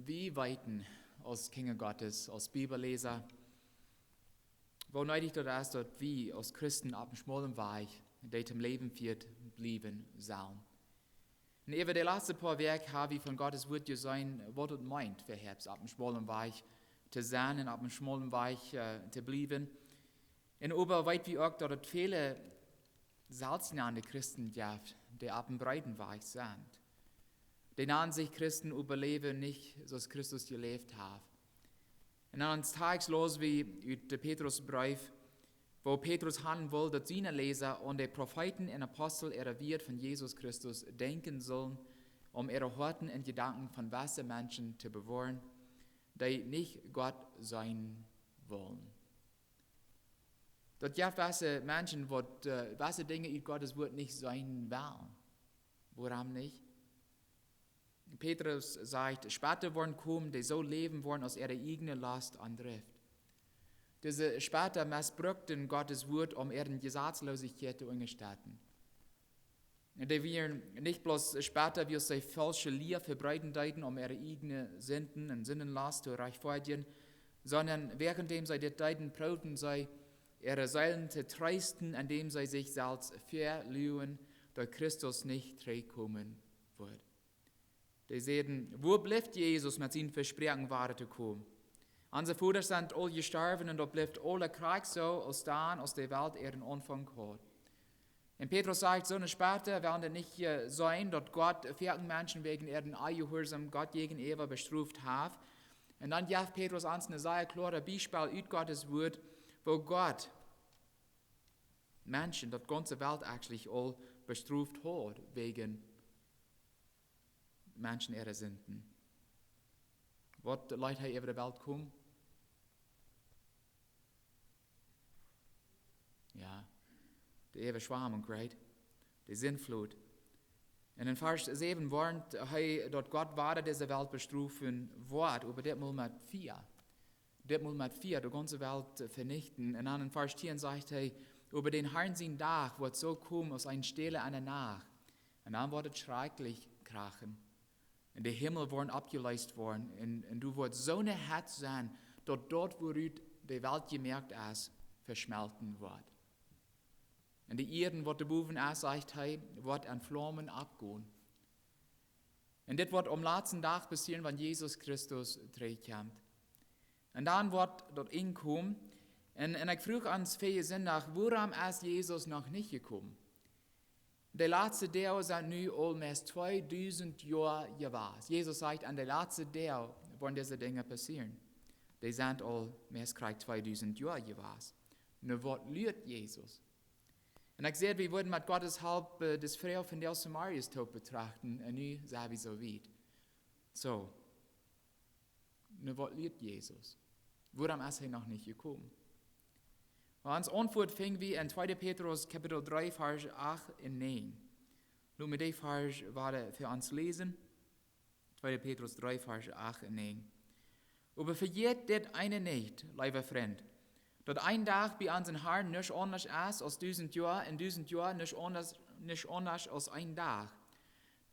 wie weiten als Kinder Gottes, als Bibelleser, wo neidig das dort wie als Christen ab dem schmalen Weg, der zum Leben führt, blieben sollen. Und über die letzten paar Werke habe ich von Gottes Wort gesehen, was es meint, für Herbst ab dem schmalen Weg zu sein und ab dem schmalen Weg zu bleiben. Und aber weit wie auch, dass es viele seltsame Christen gibt, die ab dem breiten Weg sind. Die an sich Christen überleben nicht, so als Christus gelebt hat. Und dann ist es los wie in der Petrusbrief, wo Petrus handeln will, dass seine Leser und die Propheten und Apostel wird von Jesus Christus denken sollen, um ihre Horten und Gedanken von wahren Menschen zu bewahren, die nicht Gott sein wollen. Dort gibt es Menschen, die wasse Dinge in Gottes Wort nicht sein wollen. Woran nicht? Petrus sagt, später wollen kommen, die so leben wollen, aus ihrer eigenen Last andrift. Diese später missbrauchten Gottes Wort, um ihren Gesetzlosigkeit zu unterstützen. Die werden nicht bloß später, wie sie falsche Lehre verbreiten deuten, um ihre eigenen Sünden und Sinnenlast zu rechtfertigen, sondern währenddem sie die deuten, proben sie, ihre Seelen zu trösten, indem sie sich selbst verlügen, da Christus nicht zurückkommen wird. Die sehen, wo bleibt Jesus mit seinen Versprechen wahr zu kommen? Unsere Väter sind alle gestorben und da bleibt alle Krieg so, als dann aus der Welt ihren Anfang hat. Und Petrus sagt, so eine später werden es nicht sein, dass Gott vielen Menschen wegen ihren Ungehorsam Gott gegenüber bestraft hat. Und dann gibt Petrus uns eine sehr klare Beispiel aus Gottes Wort, wo Gott Menschen, die ganze Welt eigentlich all bestraft hat, wegen Menschen ihre Sünden. Was Leute über die Welt kommen? Ja, die ewige Schwarmung, right? Die Sintflut. Und in Vers 7 warnt dort Gott war, diese Welt bestrafen wird, aber das mal mit 4. Das mal mit 4, die ganze Welt vernichten. Und dann in Vers 10 sagt über den Herrn sein Tag wird so kommen aus einer Stelle an der Nacht. Und dann wird es schrecklich krachen. Und die Himmel werden abgeleist worden. Und du wirst so eine Herz sein, dass dort, wo die Welt gemerkt ist, verschmelzen wird. Und die Erden, was der Buben ist, sagt wird an Flammen abgehen. Und das wird am letzten Tag passieren, wenn Jesus Christus zurückkommt. Und dann wird dort hinkommen. Und ich frage ans Sinn nach, warum ist Jesus noch nicht gekommen? Die letzte Tage sind nun almost 2000 Jahre gewesen. Jesus sagt, an der letzten Tage werden diese Dinge passieren. Die sind almost 2000 Jahre gewesen. Nur was lehrt Jesus? Und ich sehe, wir würden mit Gottes Hilfe das Frau von der Samarias-Tod betrachten, und nun sind wir so weit. So, nur was lehrt Jesus? Warum ist er noch nicht gekommen? Uns Antwort fing wie in 2. Petrus Kapitel 3, Vers 8 und 9. Lass mir den Vers für uns lesen. 2. Petrus 3, Vers 8 und 9. Aber vergeht das eine nicht, lieber Freund, dass ein Tag bei unseren Herrn nicht anders ist als 1000 Jahre, und 1000 Jahre nicht anders als ein Tag.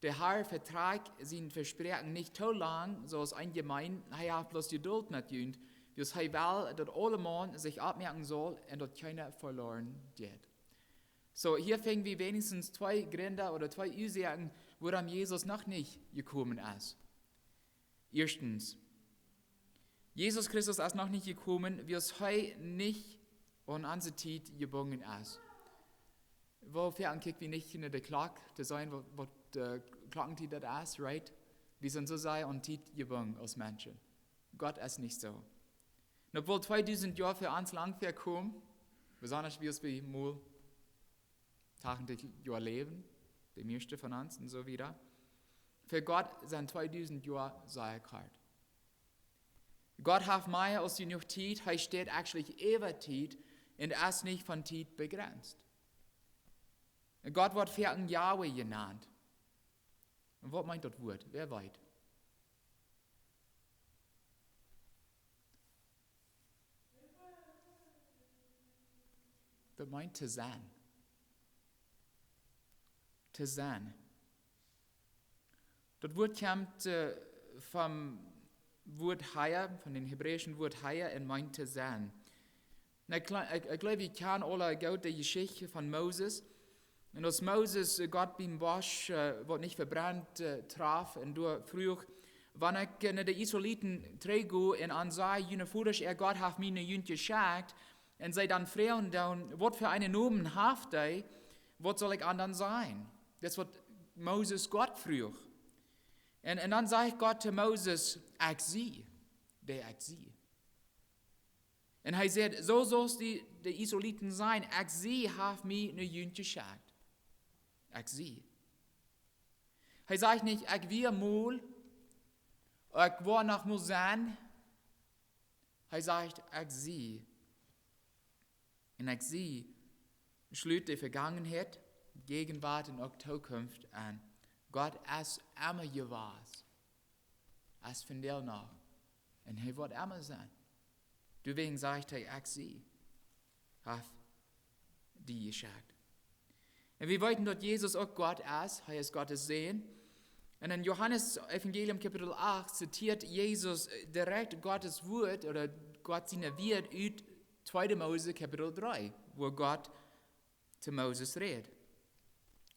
Der Herr verträgt sein Versprechen nicht so lang, so als ein Gemein, er hat bloß Geduld mit uns, wie er will, dass alle Mann sich abmerken soll und dass keiner verloren geht. So, hier fängen wir wenigstens 2 Gründe oder 2 Ursachen, warum Jesus noch nicht gekommen ist. Erstens, Jesus Christus ist noch nicht gekommen, wie es heute nicht an unsere Zeit gebunden ist. Wofür ankickt wir nicht in der Glock zu sein, was der Glockenzeit das ist, right? Wir sind so sehr an Zeit gebunden als Menschen. Gott ist nicht so. Und obwohl 2000 Jahre für uns lang kommen, besonders wie es wir mal tausend Jahre leben, die meisten von uns und so wieder, für Gott sind 2000 Jahre sehr kalt. Gott hat mehr als genug Zeit, er steht eigentlich über Zeit und ist nicht von Zeit begrenzt. Gott wird 14 Jahre genannt. Und was meint das Wort? Wer weiß? Das meint zu sein. Zu sein. Das Wort kommt vom Wort Haier, von den hebräischen Wort Haier, in meinte sein. Ich glaube, wir kennen alle gut die Geschichte von Moses. Und als Moses Gott beim Bosch, wird nicht verbrannt, traf, und durch früher, wenn ich in die Israeliten träge und ansah, jene Fuhrisch, Gott hat mir eine Jünt geschickt, und sie dann fragen, dann, was für einen Namen haft ihr, was soll ich anderen sein? Das wird Moses Gott früher. Und dann sagt Gott zu Moses, ich sie, der ich sie. Und er sagt, so soll's die Israeliten sein, ich sie hat mir eine Jünt geschickt. Ich sie. Er sagt nicht, ich wir mal, ich war noch mal sein. Er sagt, ich sie. Und ich sie schließt die Vergangenheit, Gegenwart und auch Zukunft an. Gott ist immer gewesen. Es von dir noch. Und er wird immer sein. Deswegen sagt er, ich sie. Hat die geschickt. Und wir wollten, dass Jesus auch Gott ist. Er ist Gottes Sehen. Und in Johannes Evangelium Kapitel 8 zitiert Jesus direkt Gottes Wort oder Gott seine Wort aus 2. Mose Kapitel 3, wo Gott zu Moses redet.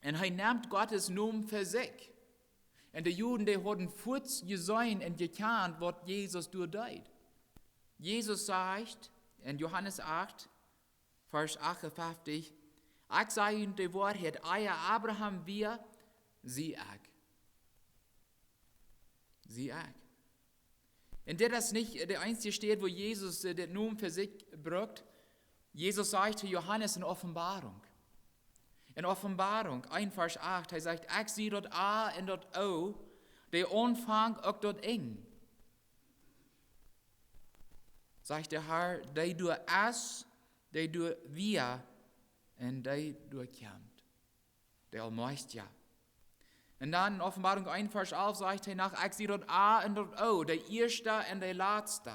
Und er nimmt Gottes Namen für sich. Und die Juden, die hatten kurz gesehen und gekannt, was Jesus durchdeut. Jesus sagt in Johannes 8, Vers 58, ich sage Ihnen die Wahrheit, euer Abraham wir, sie ich. Sie ich. Und das nicht der einzige steht, wo Jesus den Namen für sich braucht. Jesus sagt zu Johannes in Offenbarung. In Offenbarung, 1 Vers 8, er sagt, ich sehe dort A und dort O, der Anfang auch dort eng. Sagt der Herr, der du es, der du wir, und der du kämmt. Der Allmächtige. Und dann in Offenbarung 1 Vers 11 sagt er nach, ich sehe dort A und dort O, der Erste und der Letzte.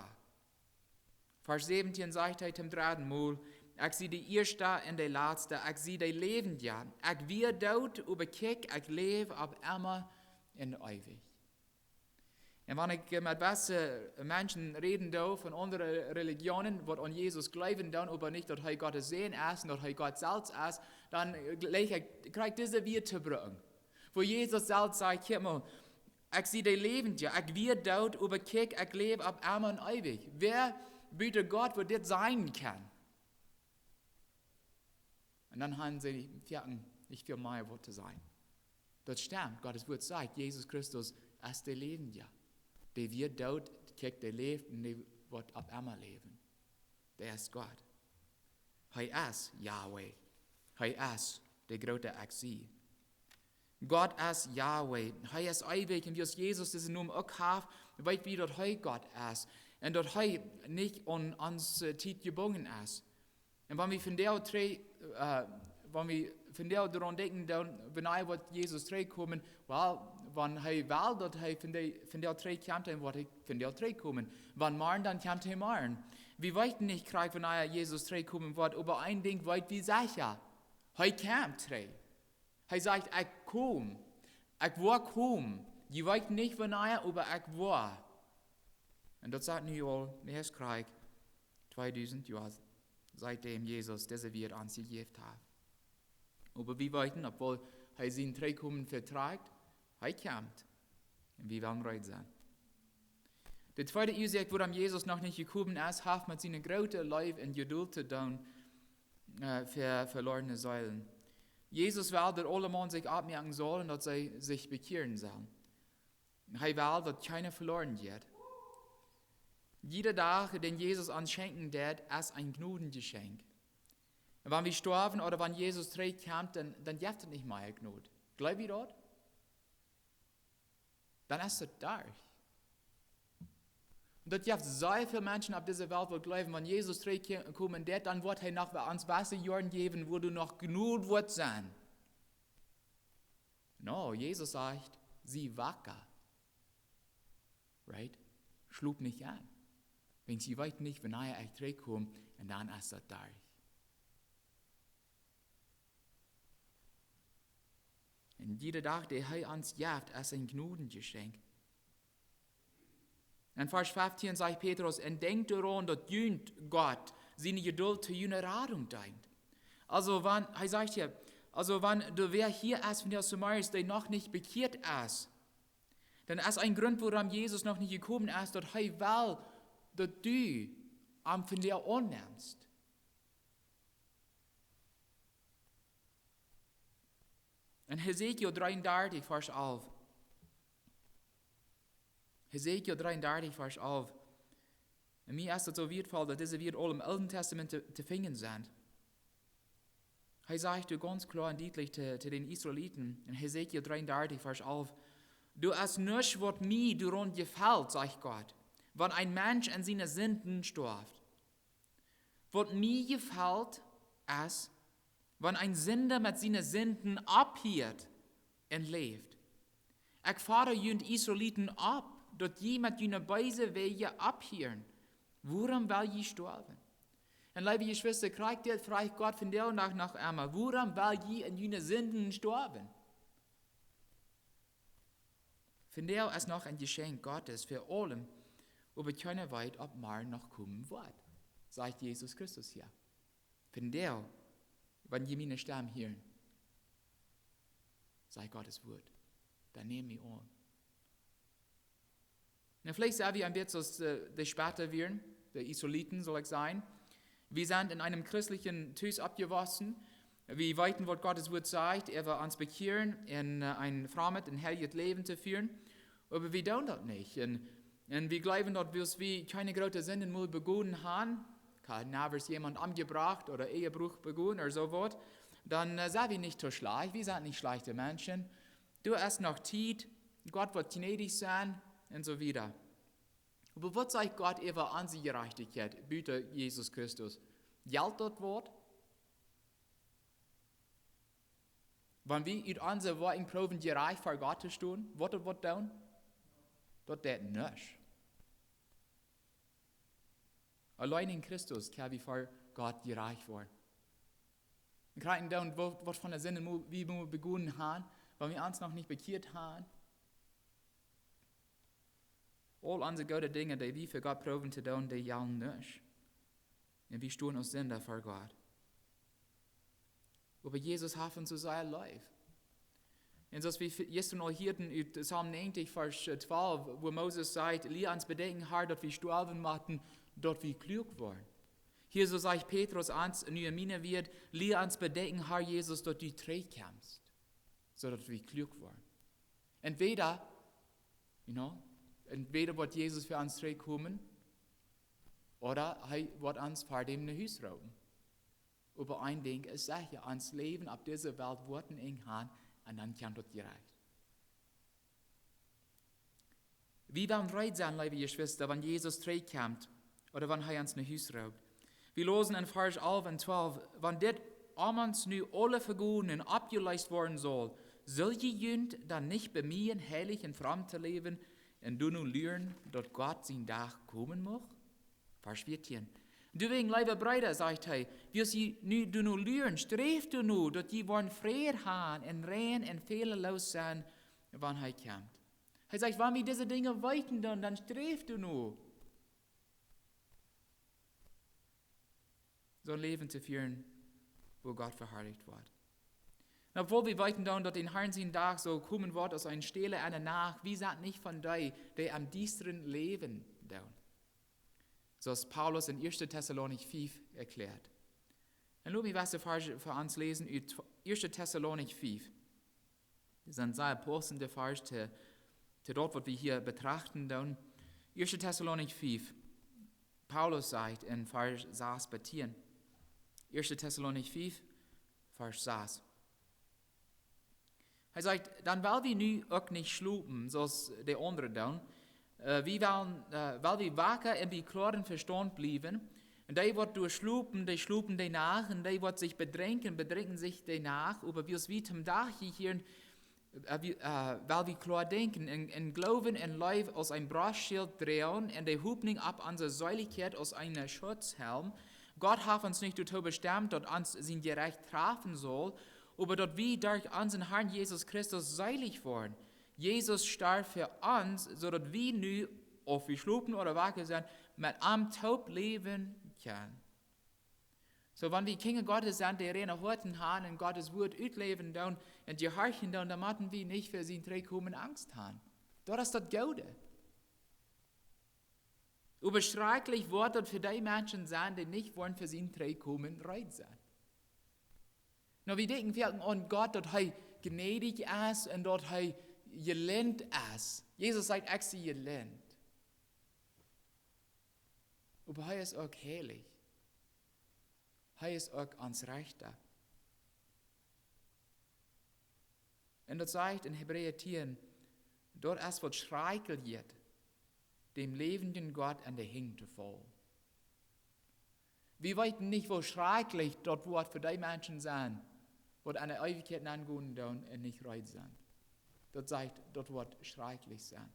Vers 17 sagt er zum dritten Mal, ich sehe die Erste und der Letzte, ich sehe die Lebende. Ich wir dort überkick, ich lebe ab immer in ewig. Und wenn ich mit besten Menschen reden darf von anderen Religionen, die an Jesus glauben, dann aber nicht, dass er Gottes Sehen ist, dass er Gott selbst ist, dann kriege ich diese wir zu bringen. Wo Jesus selbst sagt, guck mal, ich sehe die Lebende, ich wir dort überkick, ich lebe ab immer und ewig. Wer bitte Gott, wo das sein kann? Und dann haben sie nicht viel mehr Worte sein. Das stimmt, Gottes Wort sagt, Jesus Christus ist der Lebende. Der wird dort, der lebt und der wird ab immer leben. Der ist Gott. Er ist Yahweh. Er ist der große Axi. Gott ist Yahweh. Er ist ewig und wie Jesus diesen Namen auch hat, weil wie dort Gott ist. Und dort nicht an uns Zeit gebunden ist. Und wenn wir von der daran denken, dann, wenn wird Jesus kommen, wenn er will, dass er von der kommt, dann wird er von der kommen. Wenn morgen, dann kommt er morgen. Wir wollten nicht, wenn er Jesus kommen wird, aber ein Ding wollt wir sicher. Er kommt. Er sagt, ich komme. Ich war kommen. Die wollten nicht, wenn er, aber ich war. Und das sagt nicht all, der Krieg, 2000 Jahre, seitdem Jesus diese Welt an sich gegeben hat. Aber wir wollten, obwohl er seinen Kommen verträgt, er kommt. Und wir werden bereit sein. Der zweite Ursache, warum Jesus noch nicht gekommen ist, hat mit seiner großen Liebe und Geduld zu tun für verlorene Säulen. Jesus will, dass alle Menschen sich abmerken sollen, dass sie sich bekehren sollen. Er will, dass keiner verloren wird. Jeder Tag, den Jesus uns schenken wird, ist ein Gnadengeschenk. Und wenn wir sterben oder wenn Jesus zurückkommt, dann gibt es nicht mehr Gnade. Glaubt ihr dort? Dann ist es durch. Und das gibt so viele Menschen auf dieser Welt, die glauben, wenn Jesus zurückkommen wird, dann wird er noch uns weiße Jahren geben, wo du noch genug wird sein. No, Jesus sagt, sie wacker. Right? Schlug nicht an. Wenn sie weiß nicht, wenn er echt zurückkommt, und dann ist er durch. Und jeder Tag, der er uns gibt, ist ein Gnadengeschenk. In Vers 15 sagt Petrus, und denkt daran, dass jünt Gott seine Geduld zu jener Radung deint. Also, er sagt hier, also wenn du wer hier ist, von der Samaris, der noch nicht bekehrt ist, dann ist ein Grund, warum Jesus noch nicht gekommen ist, dass er will, dass du von der annimmst. In Hesekiel 33, Vers 11. Hesekiel 33, Vers 11. Und mir ist es so wertvoll, dass diese wir alle im Alten Testament zu finden sind. Er sagt ganz klar und deutlich zu den Israeliten in Hesekiel 33, Vers 11, du hast nicht, was mir daran gefällt, sagt Gott, wenn ein Mensch an seine Sünden stirbt. Was mir gefällt, ist, wenn ein Sünder mit seinen Sünden abhört und lebt. Ich fahre jünd Israeliten ab, dass je mit jene beise Wege abhören. Warum will je sterben? Und liebe Geschwister, kriegt ihr fragt Gott von der nach einmal, warum will je in jene Sünden sterben? Von der ist noch ein Geschenk Gottes für allem, aber keiner weiß, ob mal noch kommen wird, sagt Jesus Christus hier. Von der, wenn je meine Stimme hören, sagt Gottes Wort, dann nehmen wir an. Und vielleicht sagen wir ein bisschen, die später werden, die Israeliten soll ich sein. Wir sind in einem christlichen Tüß abgewachsen. Wir weiten, was Gottes Wort sagt. Er will uns bekehren, in ein frommes, ein heiliges Leben zu führen. Aber wir tun das nicht. Und wir glauben, dass wir keine großen Sünden mal begonnen haben. Kann jemand umgebracht oder Ehebruch begonnen oder so was. Dann sind wir nicht so schlecht. Wir sind nicht schlechte Menschen. Du hast noch Zeit. Gott wird gnädig sein und so weiter. Aber was sagt Gott über unsere Gerechtigkeit, bitte Jesus Christus? Geld das Wort? Wenn wir in unserer Worten proben, gerecht vor Gott zu stehen, was das Wort tun? Das tut nicht. Allein in Christus können wir vor Gott gerecht werden. Wir kriegen dann, was von der Sinne, wie wir begonnen haben, weil wir uns noch nicht bekehrt haben. All unsere guten Dinge, die wir für Gott proben zu tun, die gelten nicht. Und wir stehen uns Sünder vor Gott. Aber Jesus hat uns zu sein Leib. Und so wie gestern noch hierten in Psalm 90, Vers 12, wo Moses sagt, lieh uns bedenken, Herr, dass wir sterben machten, dort wir klug waren. Hier so sagt Petrus ans, in Nehemiah wird, lieh uns bedenken, Herr Jesus, dass du zurückkommst, so dass wir klug waren. Entweder wird Jesus für uns zurückkommen, oder er wird uns vor dem Haus rauben. Aber ein Ding ist sicher, uns Leben auf dieser Welt wird eng haben, und dann kann das gereicht. Wir werden bereit sein, liebe Geschwister, wenn Jesus zurückkommt, oder wenn er uns Haus raubt. Wir lesen in Vers 11 und 12, wenn das uns nu alle vergeben und abgeleistet worden soll je jünd dann nicht bemühen, heilig und fromm zu leben, und du nun lernen, dass Gott sein Tag kommen mag? Vers 14. Deswegen, liebe Brüder, sagt er, wie sie du nun lernen, strebt du nun, dass die wollen Frieden haben und rein und fehlerlos sein, wann er kommt. Er sagt, wenn wir diese Dinge weiten, dann strebt du nun. So ein Leben zu führen, wo Gott verherrlicht wird. Und obwohl wir weiten dann, dass den Herrn sein Tag so kommen wird, als ein Stelle einer nach, wir sind nicht von denen, die am düsteren Leben down. So ist Paulus in 1. Thessalonik 5 erklärt. Und lass mich was für uns lesen, in 1. Thessalonik 5. Das sind sehr passende Vers zu dort, was wir hier betrachten. Dann. 1. Thessalonik 5. Paulus sagt in Vers 6 betieren. 1. Thessalonik 5, Vers 6. Er sagt, dann weil wir nu auch nicht schlupen, zoals die anderen dann, weil wir wacker und bei klaren Verstand blieben, und die wird durch schlupen die nach, und die wird sich bedrängen sich die nach, aber wir wie zum Tag hier, weil wir klar denken, und Glauben und Leib aus ein Brustschild drehen, und die Hoffnung ab unsere Säuligkeit aus einer Schutzhelm. Gott hat uns nicht dazu bestimmt, dass uns sein Gerecht treffen soll, aber dass wir durch unseren Herrn Jesus Christus seilig worden. Jesus starb für uns, so dass wir nun ob wir schlupen oder wacker sind, mit am Taub leben können. So, wenn wir Kinder Gottes sind, die reine Horten haben und Gottes Wort utleben dann und die horchen dann müssen wir nicht für sie kommen Angst haben. Das ist das Gute. Aber schrecklich wird das für die Menschen sein, die nicht wollen für sie kommen, rein sein. Na, wir denken wir an Gott, dass er gnädig ist und dass er gelähmt ist. Jesus sagt extra gelähmt. Aber er ist auch heilig. Er ist auch ans Rechte. Und das sagt in Hebräer 10, dort ist was schreichelt wird, dem lebenden Gott an der Hingte voll. Wir wissen nicht, wo schrecklich dort wird für die Menschen sein, die an der Ewigkeit angehen und nicht rein sind. Das sagt, dort wird schrecklich sein.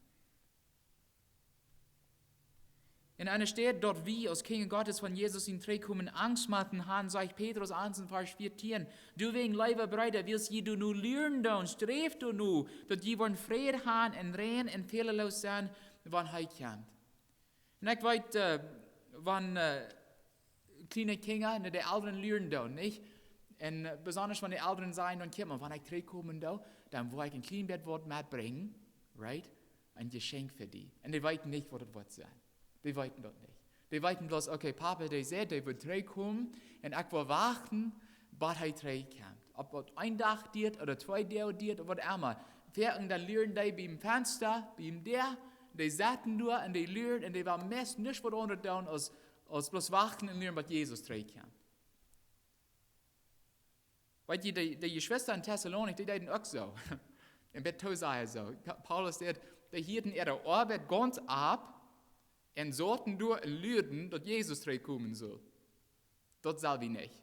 In einer Stadt, dort wir als Kinder Gottes von Jesus in Dreh kommen, Angst machen haben, sagt Petrus 1 in Vers 14, du wegen Leiber Brüder, willst je du nur lernen und strebst du nur, dass die wollen Frieden haben und rein und fehlerlos sein, wann er kommt. Und ich weiß, wenn kleine Kinder, die Eltern lernen da, nicht? Und besonders wenn die Eltern sagen, dann kommt man, wenn ich Dreh kommen da, dann will ich ein Kleinbettwort mitbringen, right? Ein Geschenk für die. Und die wissen nicht, was das wird sein. Die wissen das nicht. Die wissen bloß, okay, Papa, der sagt, der wird kommen und ich will warten, bis er kommt. Ob das ein Tag geht oder 2 Tage geht oder was immer. Dann lernen die beim Fenster, beim der, die saßen nur und die lernen und die waren meist nicht was anderes tun, als bloß warten und lernen, was Jesus kommt. Weißt du, die Geschwister in Thessalonik, die deden auch so. In Bethsaida so. Paulus sagt, die hielten ihre Arbeit ganz ab, und sollten durch Lüden, dass Jesus kommen soll. Das soll wir nicht.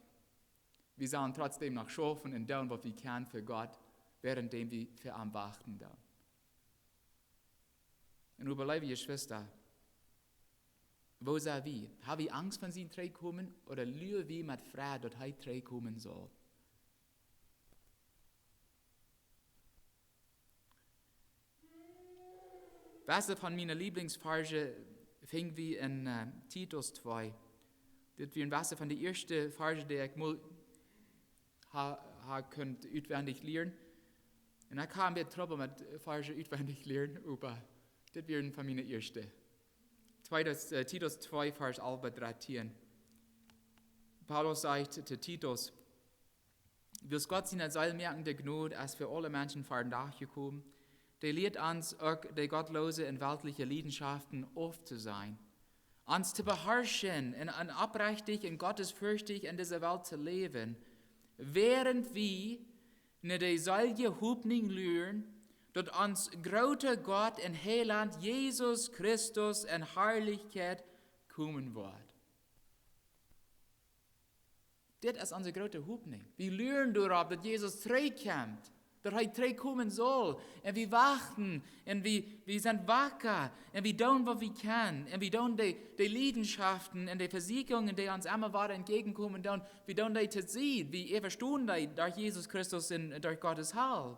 Wir sollen trotzdem noch schaffen und tun, was wir können für Gott, währenddem wir für ihn warten. Und überlege, ihr Schwester, wo sind wir? Haben wir Angst, wenn sie kommen, oder lügen wir mit Freude, dass er kommen soll? Was von meiner Lieblingsverse fing wie in Titus 2. Das wir ein Wasser von der ersten Verse, die ich mal könnt auswendig lernen. Und da kam wir Trouble mit Verse auswendig lernen, aber das wir von meiner ersten. Titus 2, Vers 11 bis 13. Paulus sagt zu Titus, wirst Gott seine Seilmerken der Gnade als für alle Menschen vor nachgekommen, der lehrt uns auch die gottlose und weltliche Leidenschaften oft zu sein, uns zu beherrschen und aufrichtig und gottesfürchtig in dieser Welt zu leben, während wir in der solche Hoffnung lernen, dass uns großer Gott und Heiland Jesus Christus in Herrlichkeit kommen wird. Das ist unsere große Hoffnung. Wir lernen darauf, dass Jesus zurückkommt, dass er kommen soll. Und wir warten, und wir sind wacker, und wir tun, was wir können. Und wir tun die Leidenschaften und die Versicherungen, die uns immer weiter entgegenkommen, wir tun die zu sehen, wie verstehen die durch Jesus Christus und durch Gottes Heil.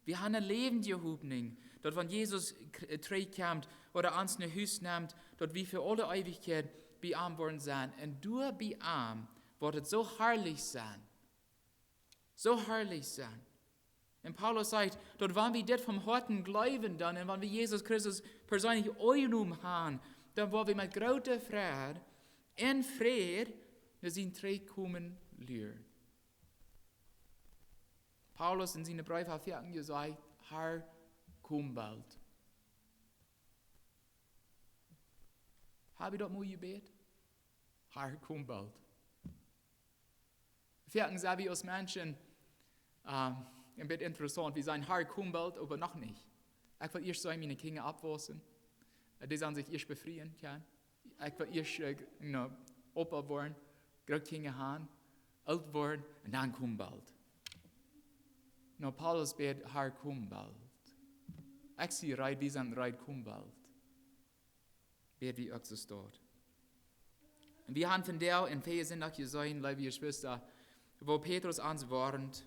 Wir haben eine lebende Hoffnung, dass wenn Jesus zurückkommt oder uns nach Hause nimmt, dass wir für alle Ewigkeit bei ihm worden sein. Und durch bei ihm wird es so herrlich sein. So herrlich sein. Und Paulus sagt, dass wenn wir das vom Herzen glauben, dann, und wenn wir Jesus Christus persönlich angenommen haben, dann wollen wir mit großer Freude und Frieden dass ihn zurückkommen lernen. Paulus in seinen Brief hat gesagt, Herr, komm bald. Habe ich dort mal gebeten? Herr, komm bald. Vierten sagen wir als Menschen, ein bisschen interessant, wir sagen, Herr, komm bald, aber noch nicht. Ich will erst meine Kinder abwaschen, die sollen sich erst befreien können. Ich will erst Opa werden, gerade Kinder haben, alt werden, und dann komm bald. No, Paulus bet, Herr, komm bald. Ich sehe reit, wir sind reit, komm bald. Bet wie auch so steht. Und wir haben von der in vielen sind auch gesehen, liebe Geschwister, wo Petrus uns warnt,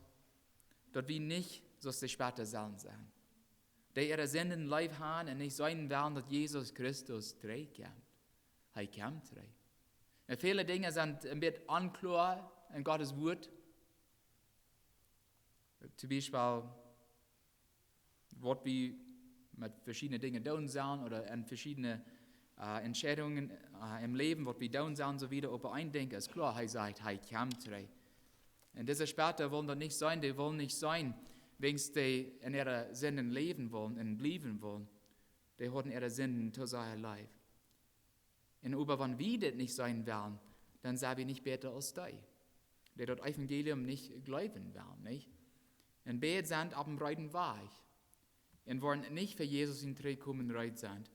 dass wir nicht so die später sollen sein. die ihre Sünden live haben und nicht sein werden, dass Jesus Christus zurückkommt. Er kommt zurück. Und viele Dinge sind ein bisschen unklar in Gottes Wort. Zum Beispiel, was wir mit verschiedenen Dingen tun sollen oder in verschiedene Entscheidungen im Leben, was wir tun sollen, so wieder. Aber ein Ding ist klar, er sagt, er kommt zurück. Und diese später wollen das nicht sein, die wollen nicht sein, wenn sie in ihrer Sünden leben wollen und bleiben wollen. Die haben ihre Sünden zu seinem Leib. Und aber wenn wir das nicht sein werden, dann sind wir nicht besser als die das Evangelium nicht glauben werden, nicht? Und beide sind auf dem rechten Weg und wollen nicht für Jesus in Träg kommen reit sind.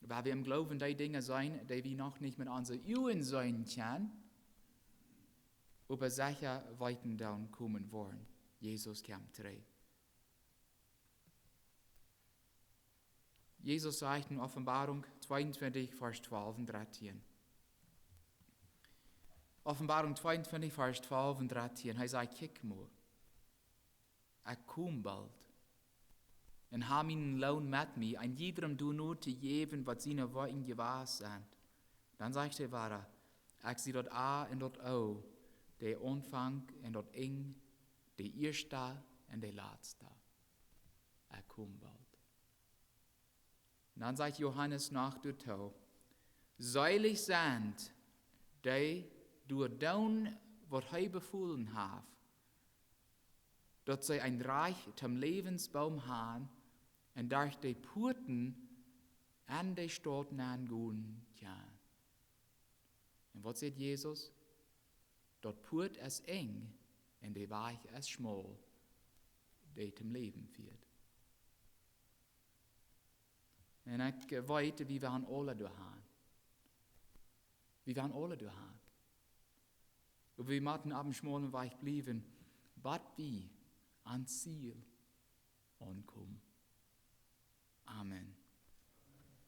Weil wir im Glauben die Dinge sein, die wir noch nicht mit unseren Augen sein können, aber sicher weiter dann kommen wollen. Jesus kommt zurück. Jesus sagt in Offenbarung 22, Vers 12 und 13. Offenbarung 22, Vers 12 und 13. Er sagt, kick mal, komme bald. Und habe meinen Lohn mit mir, ein jedem du nur zu geben, was seine Worte gewahr sind. Dann sagt er weiter, ich sehe dort A und dort O, der Anfang und dort Ing, der Erste und der Letzte. Komme bald. Und dann sagt Johannes nach der Tau, seilig sind die, durch tun, was er befohlen hat, dass sie ein Reich zum Lebensbaum haben und durch die Porten an die Stadt gehen können. Und was sagt Jesus? Dort Port ist eng und der Weg ist schmal, der zum Leben führt. Und ich weiß, wir werden alle durchhaben. Wir werden alle durchhaben. Und wir müssen auf dem schmalen Weg bleiben, was wir ans Ziel